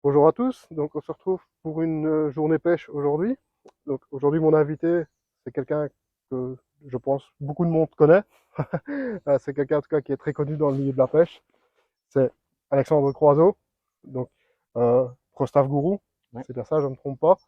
Bonjour à tous, donc on se retrouve pour une journée pêche aujourd'hui. Donc aujourd'hui mon invité, c'est quelqu'un que je pense beaucoup de monde connaît. C'est quelqu'un en tout cas qui est très connu dans le milieu de la pêche. C'est Alexandre Croiseau, donc Pro Staff Guru, Ouais. c'est bien ça, je ne me trompe pas.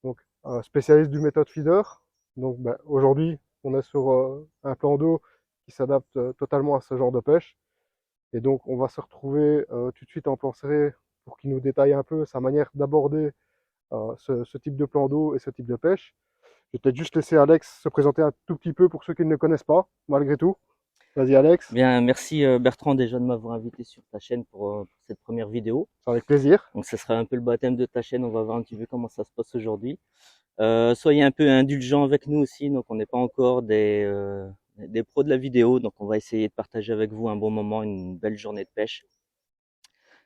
Donc, spécialiste du méthode feeder. Donc aujourd'hui on est sur un plan d'eau qui s'adapte totalement à ce genre de pêche. Et donc, on va se retrouver tout de suite en plan serré pour qu'il nous détaille un peu sa manière d'aborder ce type de plan d'eau et ce type de pêche. Je vais peut-être juste laisser Alex se présenter un tout petit peu pour ceux qui ne le connaissent pas, malgré tout. Vas-y Alex, Bien, merci Bertrand déjà de m'avoir invité sur ta chaîne pour cette première vidéo. c'est avec plaisir. Donc ce sera un peu le baptême de ta chaîne, on va voir un petit peu comment ça se passe aujourd'hui. Soyez un peu indulgents avec nous aussi, donc on n'est pas encore des pros de la vidéo, donc on va essayer de partager avec vous un bon moment, une belle journée de pêche.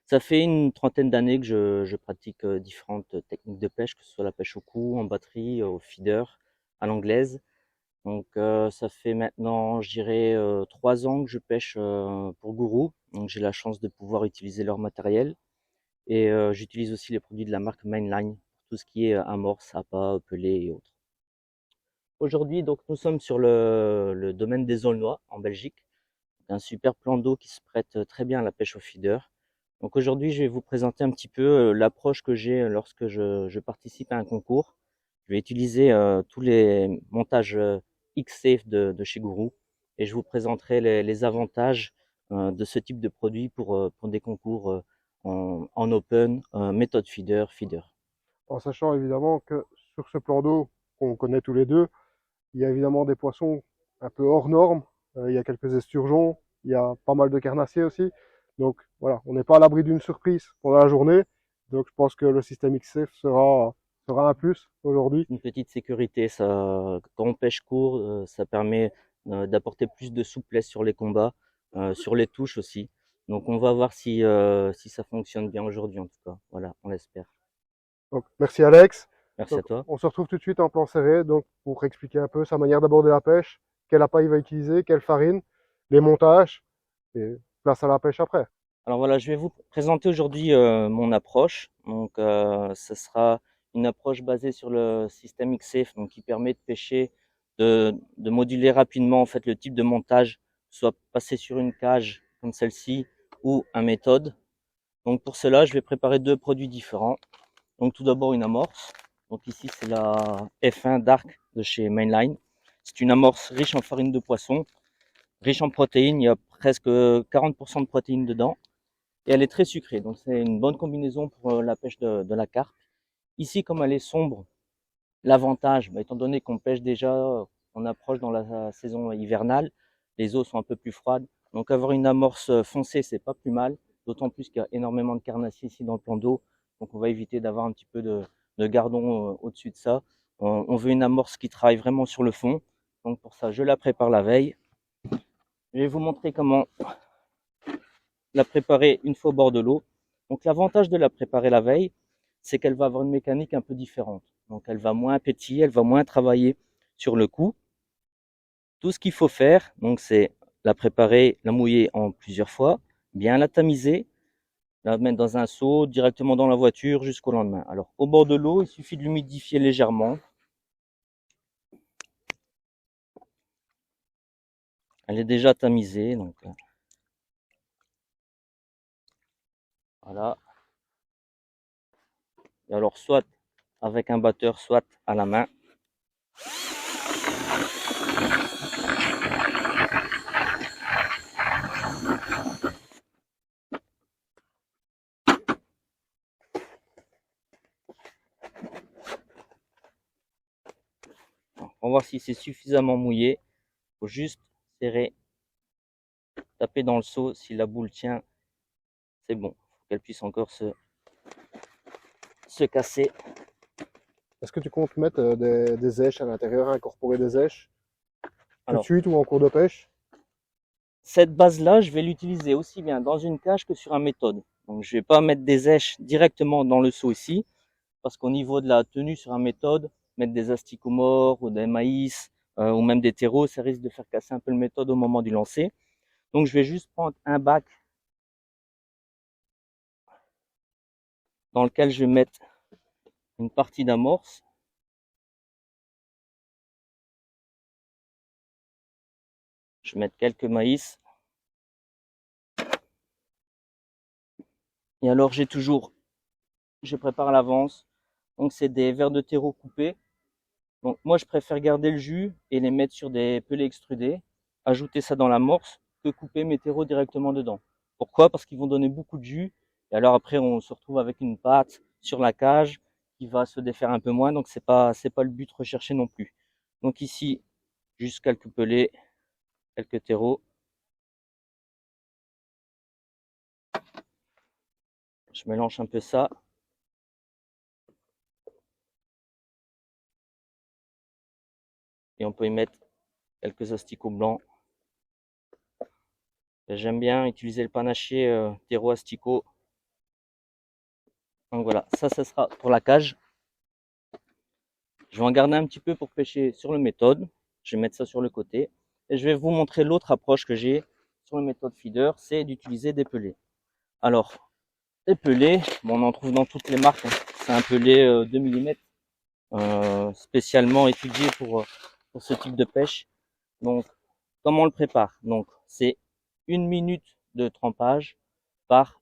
Ça fait une trentaine d'années que je pratique différentes techniques de pêche, que ce soit la pêche au coup, en batterie, au feeder, à l'anglaise. Donc ça fait maintenant, je dirais, 3 ans que je pêche pour Guru. Donc j'ai la chance de pouvoir utiliser leur matériel. Et j'utilise aussi les produits de la marque Mainline, pour tout ce qui est amorce, appât, pelé et autres. Aujourd'hui, donc nous sommes sur le domaine des Aulnois en Belgique. Un super plan d'eau qui se prête très bien à la pêche au feeder. Donc aujourd'hui, je vais vous présenter un petit peu l'approche que j'ai lorsque je participe à un concours. Je vais utiliser tous les montages X-Safe de chez Guru et je vous présenterai les avantages de ce type de produit pour des concours en open, méthode feeder. En sachant évidemment que sur ce plan d'eau qu'on connaît tous les deux, il y a évidemment des poissons un peu hors normes. Il y a quelques esturgeons, il y a pas mal de carnassiers aussi. Donc voilà, on n'est pas à l'abri d'une surprise pendant la journée. Donc je pense que le système XF sera un plus aujourd'hui. Une petite sécurité, ça, quand on pêche court, ça permet d'apporter plus de souplesse sur les combats, sur les touches aussi. Donc on va voir si ça fonctionne bien aujourd'hui en tout cas. Voilà, on l'espère. Donc merci Alex. Merci Donc à toi. on se retrouve tout de suite en plan serré donc pour expliquer un peu sa manière d'aborder la pêche, quel appât il va utiliser, quelle farine, les montages et place à la pêche après. Alors voilà, je vais vous présenter aujourd'hui mon approche. Donc ce sera une approche basée sur le système XF, donc qui permet de pêcher, de moduler rapidement en fait le type de montage, soit passer sur une cage comme celle-ci ou un méthode. Donc pour cela, je vais préparer deux produits différents. Donc tout d'abord une amorce. Donc ici c'est la F1 Dark de chez Mainline. C'est une amorce riche en farine de poisson, riche en protéines. Il y a presque 40% de protéines dedans et elle est très sucrée. Donc c'est une bonne combinaison pour la pêche de la carpe. Ici, comme elle est sombre, l'avantage, étant donné qu'on pêche déjà, on approche dans la saison hivernale, les eaux sont un peu plus froides. Donc avoir une amorce foncée, c'est pas plus mal, d'autant plus qu'il y a énormément de carnassiers ici dans le plan d'eau. Donc on va éviter d'avoir un petit peu de gardon au-dessus de ça. On veut une amorce qui travaille vraiment sur le fond. Donc pour ça, je la prépare la veille. Je vais vous montrer comment la préparer une fois au bord de l'eau. Donc l'avantage de la préparer la veille, c'est qu'elle va avoir une mécanique un peu différente. Donc elle va moins pétiller, elle va moins travailler sur le coup. Tout ce qu'il faut faire, donc c'est la préparer, la mouiller en plusieurs fois, bien la tamiser, la mettre dans un seau, directement dans la voiture jusqu'au lendemain. Alors au bord de l'eau, il suffit de l'humidifier légèrement. Elle est déjà tamisée, donc voilà. Et alors soit avec un batteur, soit à la main. On va voir si c'est suffisamment mouillé. Il faut juste serrer, taper dans le seau. Si la boule tient, c'est bon. Il faut qu'elle puisse encore se casser. Est-ce que tu comptes mettre des èches à l'intérieur, incorporer des èches tout de Alors, suite ou en cours de pêche? cette base-là, je vais l'utiliser aussi bien dans une cage que sur un méthode. Donc, je ne vais pas mettre des èches directement dans le seau ici. parce qu'au niveau de la tenue sur un méthode, mettre des asticots morts ou des maïs ou même des terreaux, ça risque de faire casser un peu le méthode au moment du lancer. Donc je vais juste prendre un bac dans lequel je vais mettre une partie d'amorce. Je vais mettre quelques maïs. Et alors je prépare à l'avance. Donc c'est des verres de terreau coupés. Donc moi je préfère garder le jus et les mettre sur des pelets extrudés, ajouter ça dans l'amorce, que couper mes terreaux directement dedans. Pourquoi? Parce qu'ils vont donner beaucoup de jus. Et alors après on se retrouve avec une pâte sur la cage qui va se défaire un peu moins. Donc c'est pas le but recherché non plus. Donc ici, juste quelques pelets, quelques terreaux. Je mélange un peu ça. Et on peut y mettre quelques asticots blancs. J'aime bien utiliser le panaché terreau asticot. Donc voilà, ça sera pour la cage. Je vais en garder un petit peu pour pêcher sur le méthode. Je vais mettre ça sur le côté. Et je vais vous montrer l'autre approche que j'ai sur le méthode feeder, c'est d'utiliser des pelets. Alors, les pelets, bon, on en trouve dans toutes les marques, hein. C'est un pelé 2 mm, spécialement étudié pour ce type de pêche. Donc, comment on le prépare? Donc, c'est 1 minute de trempage par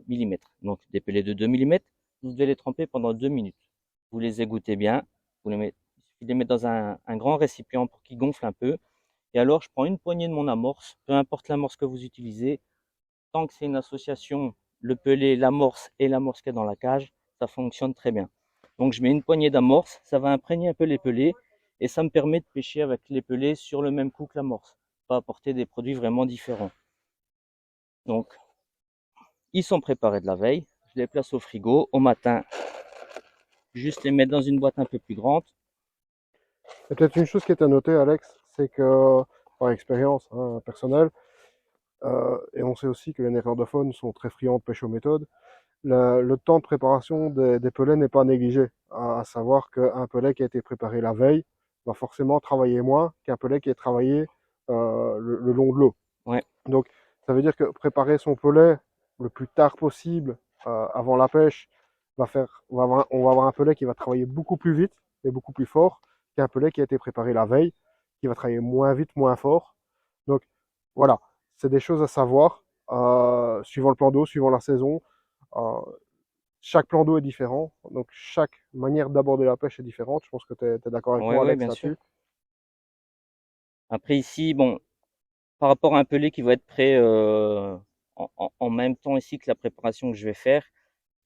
millimètre. Donc, des pelets de 2 mm, vous devez les tremper pendant 2 minutes. Vous les égouttez bien, il suffit de les mettre dans un grand récipient pour qu'ils gonflent un peu. Et alors, je prends une poignée de mon amorce, peu importe l'amorce que vous utilisez, tant que c'est une association, le pelé, l'amorce et l'amorce qu'il y a dans la cage, ça fonctionne très bien. Donc, je mets une poignée d'amorce, ça va imprégner un peu les pelés et ça me permet de pêcher avec les pelés sur le même coup que l'amorce, pas apporter des produits vraiment différents. Donc, ils sont préparés de la veille, je les place au frigo. Au matin, juste les mettre dans une boîte un peu plus grande. Et peut-être une chose qui est à noter, Alex, c'est que, par expérience hein, personnelle, et on sait aussi que les néerlandophones sont très friands de pêche aux méthodes, le temps de préparation des pelets n'est pas négligé. À savoir qu'un pelet qui a été préparé la veille va forcément travailler moins qu'un pelet qui est travaillé le long de l'eau. Ouais. Donc, ça veut dire que préparer son pelet le plus tard possible avant la pêche on va avoir un pelet qui va travailler beaucoup plus vite et beaucoup plus fort qu'un pelet qui a été préparé la veille, qui va travailler moins vite, moins fort. Donc, voilà, c'est des choses à savoir suivant le plan d'eau, suivant la saison. Euh, Chaque plan d'eau est différent, donc chaque manière d'aborder la pêche est différente. Je pense que tu es d'accord avec Ouais, moi, ouais, Alex, bien sûr. là-dessus. Après ici, bon, par rapport à un pelé qui va être prêt en même temps ici que la préparation que je vais faire.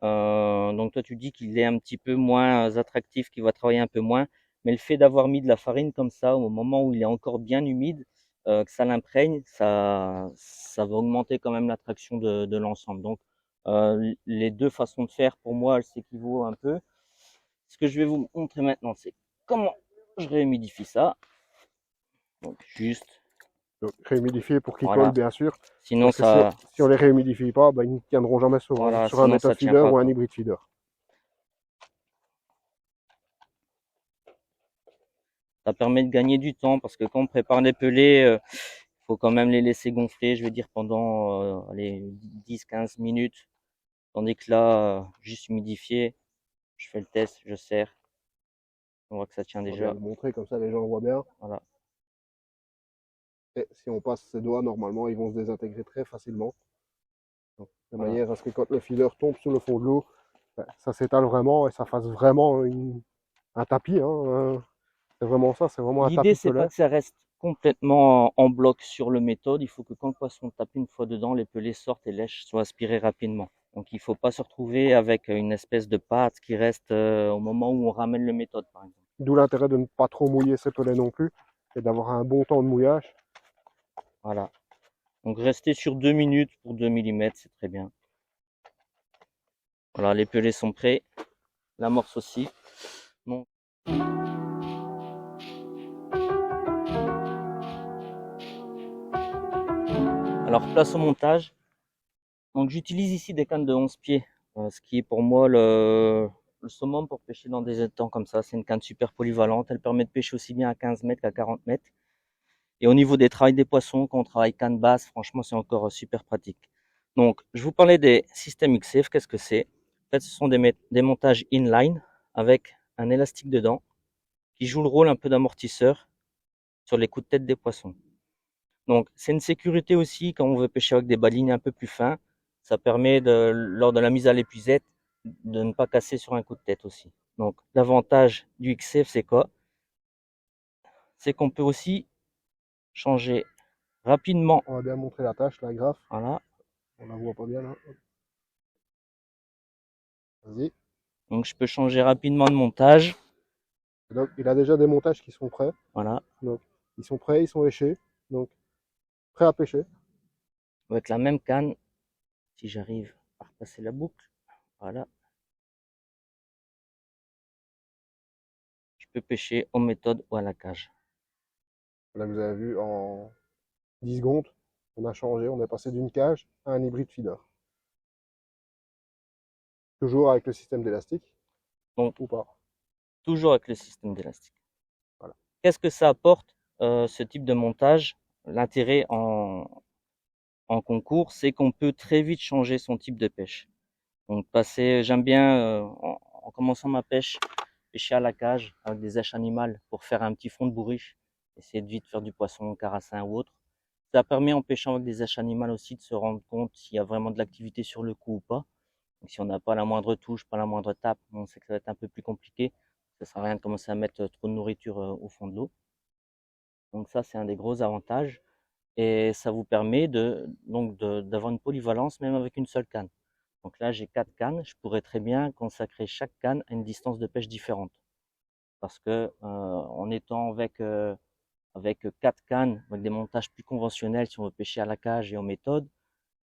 Donc toi tu dis qu'il est un petit peu moins attractif, qu'il va travailler un peu moins, mais le fait d'avoir mis de la farine comme ça au moment où il est encore bien humide, que ça l'imprègne, ça va augmenter quand même l'attraction de l'ensemble. Donc les deux façons de faire pour moi elles s'équivaut un peu. Ce que je vais vous montrer maintenant, c'est comment je réhumidifie ça. Donc juste, Donc, réhumidifier pour qu'ils collent, voilà. bien sûr, Sinon parce que ça, si on les réhumidifie pas, bah, ils ne tiendront jamais voilà, sur un sinon méthode ça tient feeder pas ou un quoi. hybride feeder. Ça permet de gagner du temps parce que quand on prépare les pelés, faut quand même les laisser gonfler, je veux dire, pendant allez, 10-15 minutes. Tandis que là, juste humidifier, je fais le test, je serre, on voit que ça tient On va bien déjà. le montrer, comme ça les gens le voient bien. Voilà, Et si on passe ses doigts, normalement, ils vont se désintégrer très facilement. Donc, de voilà. manière à ce que quand le feeder tombe sur le fond de l'eau, ben, ça s'étale vraiment et ça fasse vraiment un tapis. Hein. C'est vraiment ça, c'est vraiment un L'idée, tapis de c'est pas pellet. que ça reste complètement en bloc sur le méthode. Il faut que quand le poisson tape une fois dedans, les pelés sortent et lèche soient aspirés rapidement. Donc, il faut pas se retrouver avec une espèce de pâte qui reste au moment où on ramène le méthode, par exemple. D'où l'intérêt de ne pas trop mouiller ses pellets non plus et d'avoir un bon temps de mouillage. Voilà. Donc, rester sur 2 minutes pour 2 mm, c'est très bien. Voilà, les pelés sont prêts. L'amorce aussi. Donc, alors, place au montage. Donc j'utilise ici des cannes de 11 pieds, ce qui est pour moi le saumon pour pêcher dans des étangs comme ça. C'est une canne super polyvalente. Elle permet de pêcher aussi bien à 15 mètres qu'à 40 mètres. Et au niveau des travails des poissons, quand on travaille canne basse, franchement, c'est encore super pratique. Donc, je vous parlais des systèmes XF. Qu'est-ce que c'est? En fait, ce sont des montages inline avec un élastique dedans qui joue le rôle un peu d'amortisseur sur les coups de tête des poissons. Donc, c'est une sécurité aussi quand on veut pêcher avec des balines un peu plus fins. Ça permet, lors de la mise à l'épuisette, de ne pas casser sur un coup de tête aussi. Donc, l'avantage du XF, c'est quoi? C'est qu'on peut aussi changer rapidement. On va bien montrer la tâche, la graphe. Voilà. On la voit pas bien là. Vas-y. Donc, je peux changer rapidement de montage. Donc, il a déjà des montages qui sont prêts. Voilà. Donc, ils sont prêts, ils sont échés. Donc, prêts à pêcher. Avec la même canne, si j'arrive à repasser la boucle. Voilà. Je peux pêcher en méthode ou à la cage. Là, vous avez vu, en 10 secondes, on a changé. On est passé d'une cage à un hybride feeder. Toujours avec le système d'élastique. Donc, ou pas. toujours avec le système d'élastique. Voilà. Qu'est-ce que ça apporte, ce type de montage? L'intérêt en concours, c'est qu'on peut très vite changer son type de pêche. Donc j'aime bien, en commençant ma pêche, pêcher à la cage avec des éches animales pour faire un petit fond de bourriche, essayer de vite faire du poisson carassin ou autre. Ça permet en pêchant avec des éches animales aussi de se rendre compte s'il y a vraiment de l'activité sur le coup ou pas. Donc si on n'a pas la moindre touche, pas la moindre tape, on sait que ça va être un peu plus compliqué. Ça sert à rien de commencer à mettre trop de nourriture au fond de l'eau. Donc ça, c'est un des gros avantages. Et ça vous permet d'avoir une polyvalence même avec une seule canne. Donc là, j'ai 4 cannes. Je pourrais très bien consacrer chaque canne à une distance de pêche différente. Parce que en étant avec 4 cannes, avec des montages plus conventionnels, si on veut pêcher à la cage et en méthode,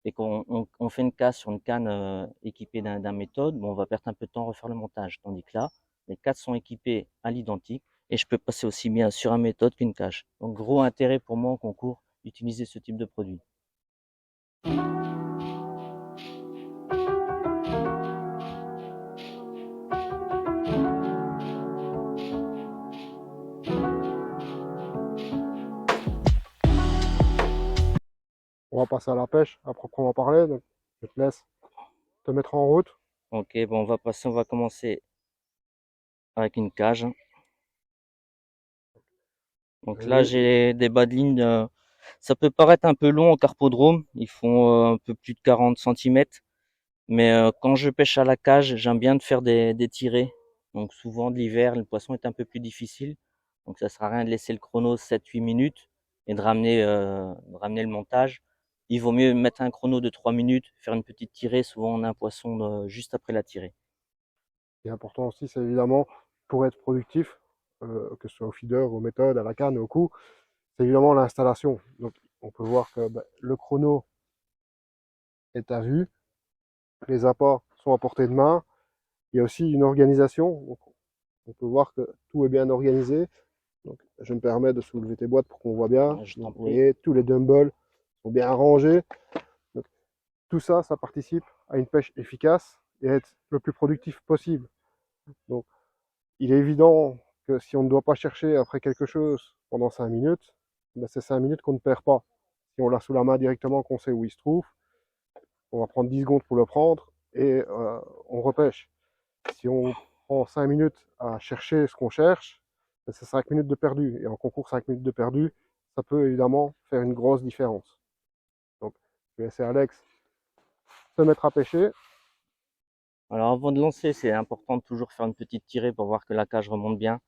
et qu'on fait une casse sur une canne équipée d'un méthode, bon, on va perdre un peu de temps à refaire le montage. Tandis que là, les 4 sont équipés à l'identique et je peux passer aussi bien sur un méthode qu'une cage. Donc gros intérêt pour moi en concours d'utiliser ce type de produit. On va passer à la pêche à proprement parler. Donc, je te laisse te mettre en route. Ok, bon, on va commencer avec une cage. Donc là, Vas-y. j'ai des bas de ligne. Ça peut paraître un peu long en carpodrome. Ils font un peu plus de 40 centimètres. Mais quand je pêche à la cage, j'aime bien de faire des tirées. Donc souvent de l'hiver, le poisson est un peu plus difficile. Donc ça sert à rien de laisser le chrono 7-8 minutes et de ramener le montage. Il vaut mieux mettre un chrono de 3 minutes, faire une petite tirée. Souvent on a un poisson juste après la tirée. Ce qui est important aussi, c'est évidemment, pour être productif, que ce soit au feeder, aux méthodes, à la canne, au coup, c'est évidemment l'installation. Donc, on peut voir que le chrono est à vue, les apports sont à portée de main. Il y a aussi une organisation. Donc, on peut voir que tout est bien organisé. Donc, je me permets de soulever tes boîtes pour qu'on voit bien. Je t'en Donc, vous prie. voyez, tous les dumbbells sont bien rangés. Donc, tout ça, ça participe à une pêche efficace et à être le plus productif possible. Donc, il est évident que si on ne doit pas chercher après quelque chose pendant 5 minutes, ben c'est 5 minutes qu'on ne perd pas. Si on l'a sous la main directement, qu'on sait où il se trouve, on va prendre 10 secondes pour le prendre et on repêche. Si on prend 5 minutes à chercher ce qu'on cherche, ben c'est 5 minutes de perdu. Et en concours, 5 minutes de perdu, ça peut évidemment faire une grosse différence. Donc, je vais laisser Alex se mettre à pêcher. Alors avant de lancer, c'est important de toujours faire une petite tirée pour voir que la cage remonte bien.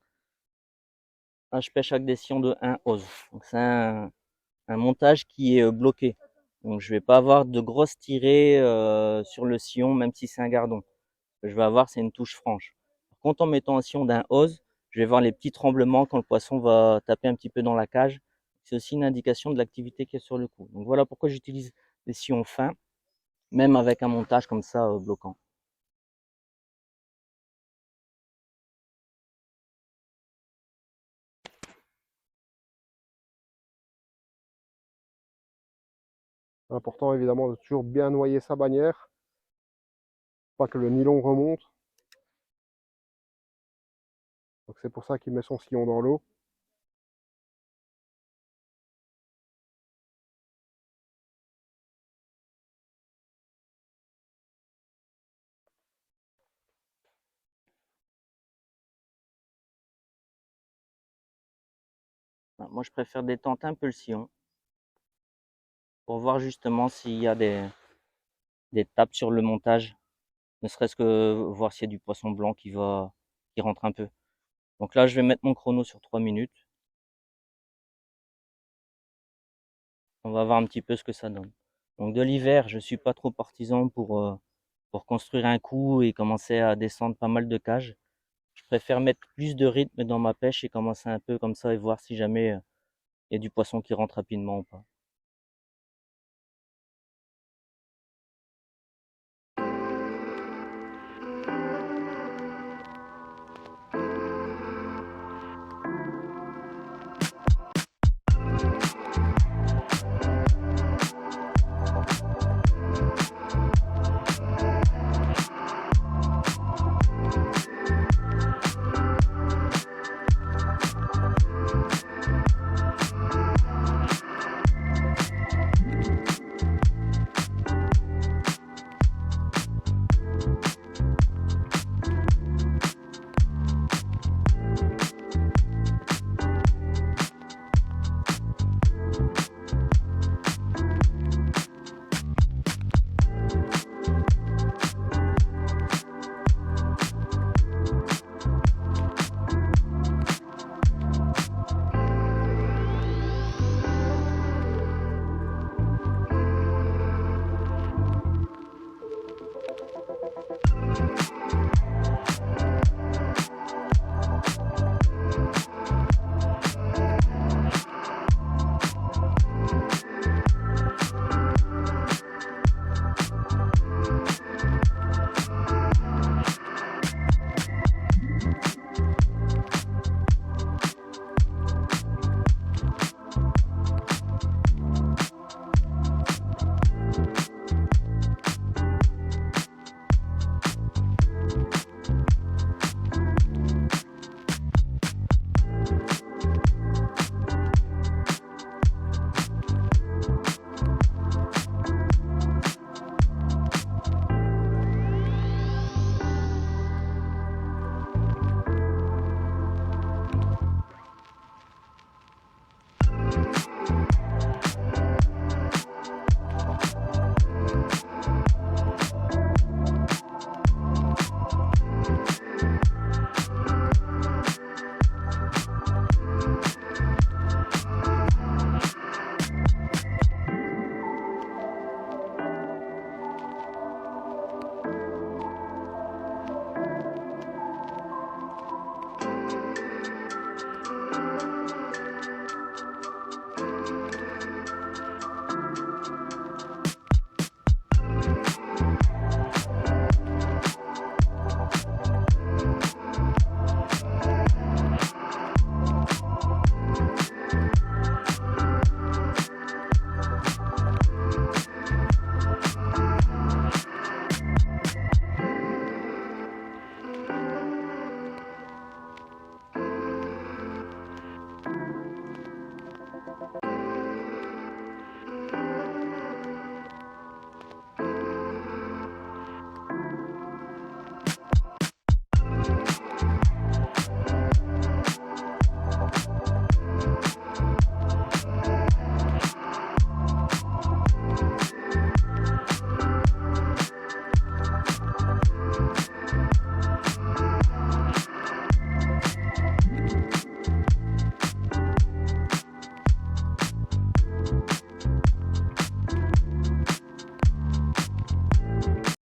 Là, je pêche avec des sillons de 1 ose. Donc c'est un montage qui est bloqué. Donc je vais pas avoir de grosses tirées sur le sillon, même si c'est un gardon. Ce que je vais avoir, c'est une touche franche. Par contre, en mettant un sillon d'un ose, je vais voir les petits tremblements quand le poisson va taper un petit peu dans la cage. C'est aussi une indication de l'activité qu'il y a sur le coup. Donc voilà pourquoi j'utilise des sillons fins, même avec un montage comme ça bloquant. Important évidemment de toujours bien noyer sa bannière, pas que le nylon remonte. Donc c'est pour ça qu'il met son sillon dans l'eau. Moi, je préfère détenter un peu le sillon pour voir justement s'il y a des tapes sur le montage, ne serait-ce que voir s'il y a du poisson blanc qui rentre un peu. Donc là, je vais mettre mon chrono sur 3 minutes. On va voir un petit peu ce que ça donne. Donc de l'hiver, je suis pas trop partisan pour construire un coup et commencer à descendre pas mal de cages. Je préfère mettre plus de rythme dans ma pêche et commencer un peu comme ça et voir si jamais il y a du poisson qui rentre rapidement ou pas.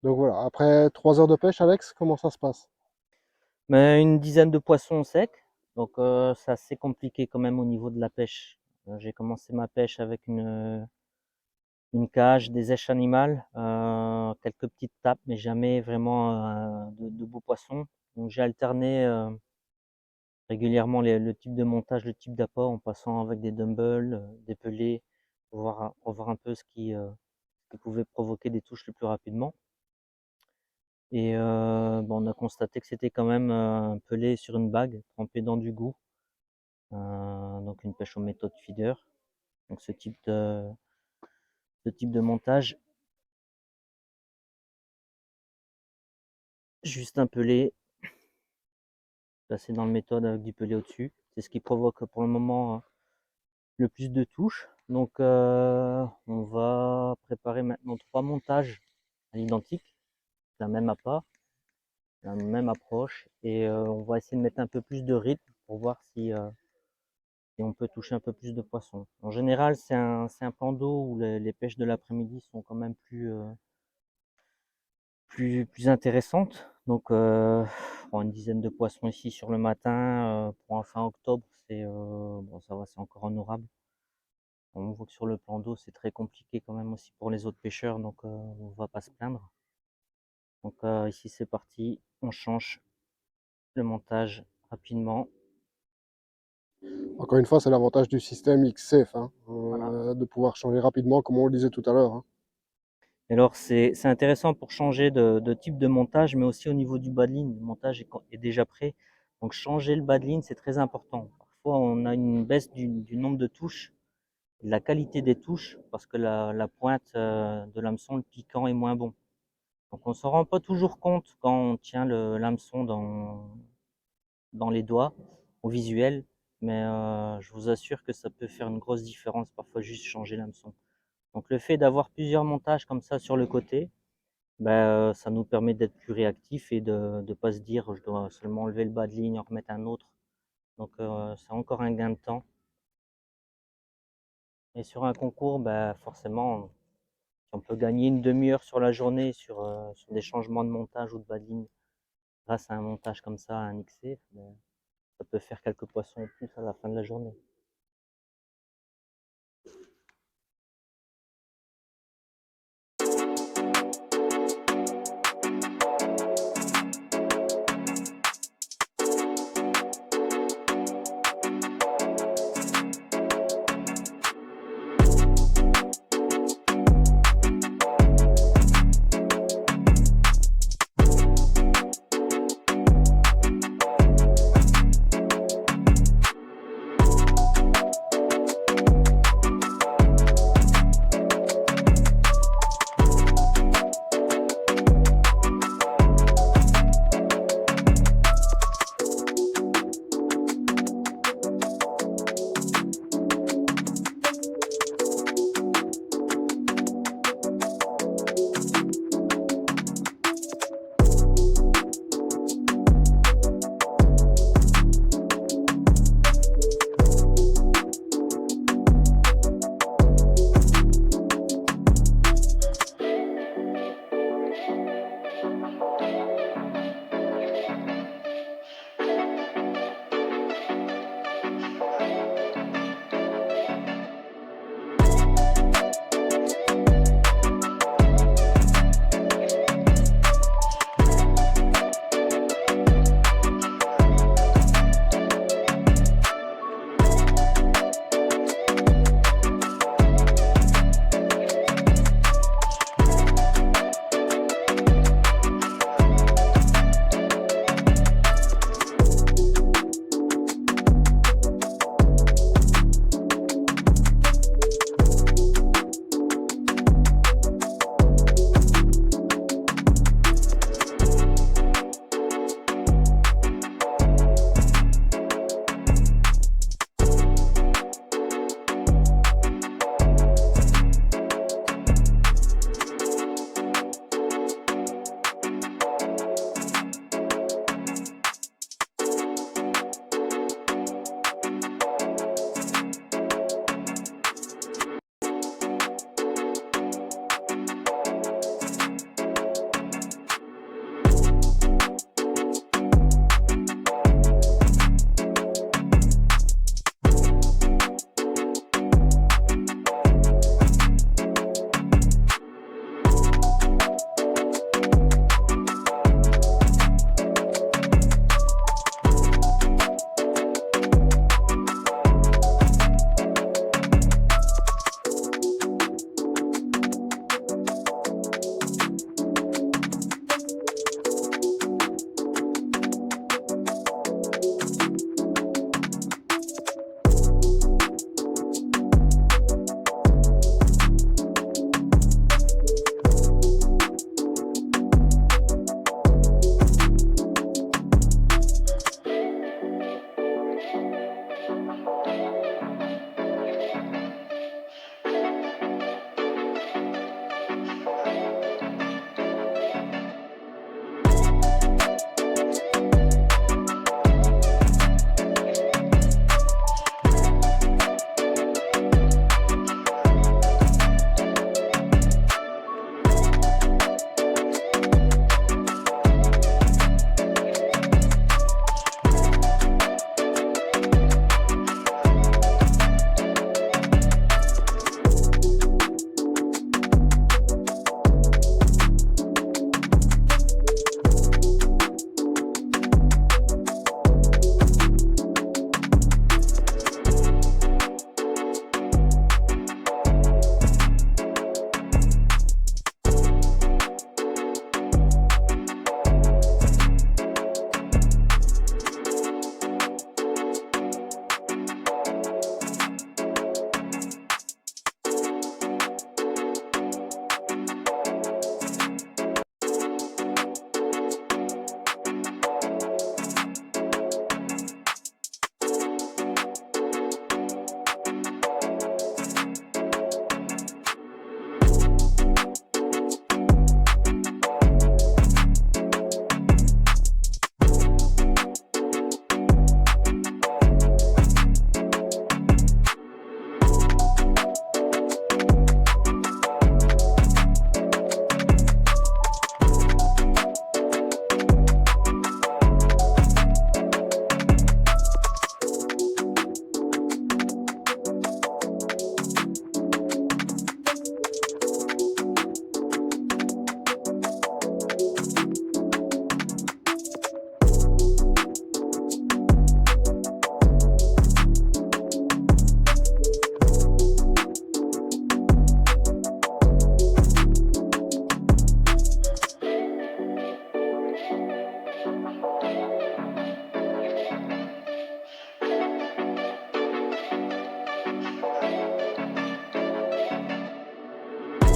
Donc voilà, après 3 heures de pêche, Alex, comment ça se passe? Mais une dizaine de poissons secs, donc c'est assez compliqué quand même au niveau de la pêche. J'ai commencé ma pêche avec une cage, des éches animales, quelques petites tapes, mais jamais vraiment de beaux poissons. Donc j'ai alterné régulièrement le type de montage, le type d'apport, en passant avec des dumbbells, des pelés, pour voir un peu ce qui pouvait provoquer des touches le plus rapidement. Et bon, on a constaté que c'était quand même un pelé sur une bague trempé dans du goût. Donc une pêche aux méthodes feeder. Donc ce type de montage, juste un pelé placé dans le méthode avec du pelé au-dessus. C'est ce qui provoque pour le moment le plus de touches. Donc on va préparer maintenant 3 montages à l'identique, la même appât, la même approche, et on va essayer de mettre un peu plus de rythme pour voir si on peut toucher un peu plus de poissons. En général, c'est un plan d'eau où les pêches de l'après-midi sont quand même plus intéressantes. Donc pour une dizaine de poissons ici sur le matin, pour un fin octobre, c'est bon, ça va, c'est encore honorable. On voit que sur le plan d'eau, c'est très compliqué quand même aussi pour les autres pêcheurs, donc on va pas se plaindre. Donc ici c'est parti, on change le montage rapidement. Encore une fois, c'est l'avantage du système XF, hein, Voilà. de pouvoir changer rapidement, comme on le disait tout à l'heure, hein. Et alors c'est intéressant pour changer de type de montage, mais aussi au niveau du bas de ligne. Le montage est déjà prêt, donc changer le bas de ligne c'est très important. Parfois on a une baisse du nombre de touches, de la qualité des touches, parce que la pointe de l'hameçon, le piquant est moins bon. Donc on s'en rend pas toujours compte quand on tient l'hameçon dans les doigts, au visuel, mais je vous assure que ça peut faire une grosse différence, parfois juste changer l'hameçon. Donc le fait d'avoir plusieurs montages comme ça sur le côté, ben, ça nous permet d'être plus réactifs et de ne pas se dire je dois seulement enlever le bas de ligne, en remettre un autre. Donc c'est encore un gain de temps. Et sur un concours, ben, forcément, si on peut gagner une demi-heure sur la journée sur des changements de montage ou de bas de ligne grâce à un montage comme ça, un XC, ben, ça peut faire quelques poissons en plus à la fin de la journée.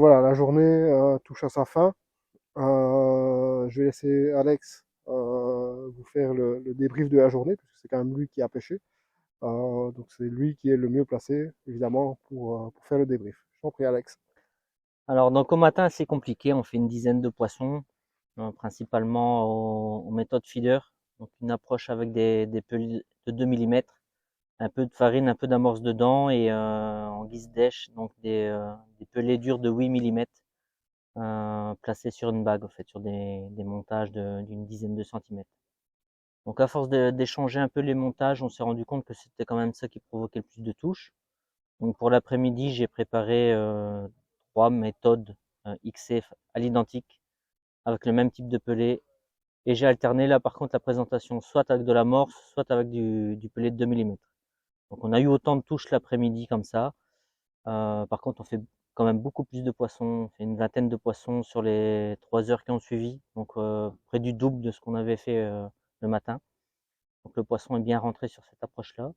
voilà, la journée touche à sa fin. Je vais laisser Alex vous faire le débrief de la journée, parce que c'est quand même lui qui a pêché. Donc c'est lui qui est le mieux placé, évidemment, pour faire le débrief. Je t'en prie, Alex. Alors, donc au matin, c'est compliqué. On fait une dizaine de poissons, principalement aux méthodes feeder. Donc, une approche avec des pelets de 2 millimètres, un peu de farine, un peu d'amorce dedans et en guise d'èche, donc des pelets durs de 8 millimètres placés sur une bague, en fait, sur des montages d'une dizaine de centimètres. Donc, à force d'échanger un peu les montages, on s'est rendu compte que c'était quand même ça qui provoquait le plus de touches. Donc pour l'après-midi, j'ai préparé 3 méthodes XF à l'identique avec le même type de pellet et j'ai alterné là par contre la présentation soit avec de l'amorce, soit avec du pellet de 2 millimètres. Donc on a eu autant de touches l'après-midi comme ça. Par contre, on fait quand même beaucoup plus de poissons. On fait une vingtaine de poissons sur les 3 heures qui ont suivi, donc près du double de ce qu'on avait fait le matin. Donc le poisson est bien rentré sur cette approche-là.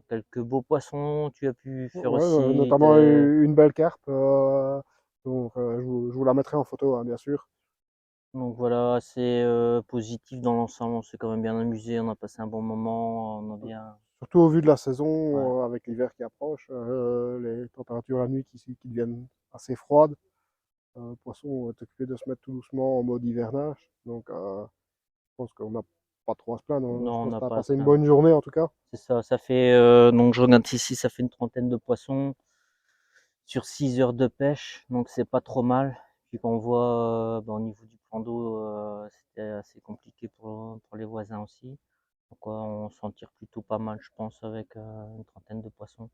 Quelques beaux poissons, tu as pu faire Ouais, aussi notamment une belle carpe. Donc je vous la mettrai en photo, hein, bien sûr. donc voilà, assez positif dans l'ensemble, on s'est quand même bien amusé, on a passé un bon moment, on a bien Surtout au vu de la ouais. saison, avec l'hiver qui approche, les températures la nuit qui deviennent assez froides. Le poisson est occupé de se mettre tout doucement en mode hivernage. Donc je pense qu'on n'a pas trop à se plaindre, hein. Je Non, on pense que n'a tu as pas à se passé une plaindre. bonne journée en tout cas. C'est ça, ça fait donc je regarde ici, ça fait une trentaine de poissons sur 6 heures de pêche, donc c'est pas trop mal. Puis qu'on voit au niveau du plan d'eau, c'était assez compliqué pour les voisins aussi. Donc on s'en tire plutôt pas mal, je pense, avec une trentaine de poissons.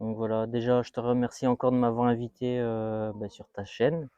Donc voilà, déjà, je te remercie encore de m'avoir invité sur ta chaîne.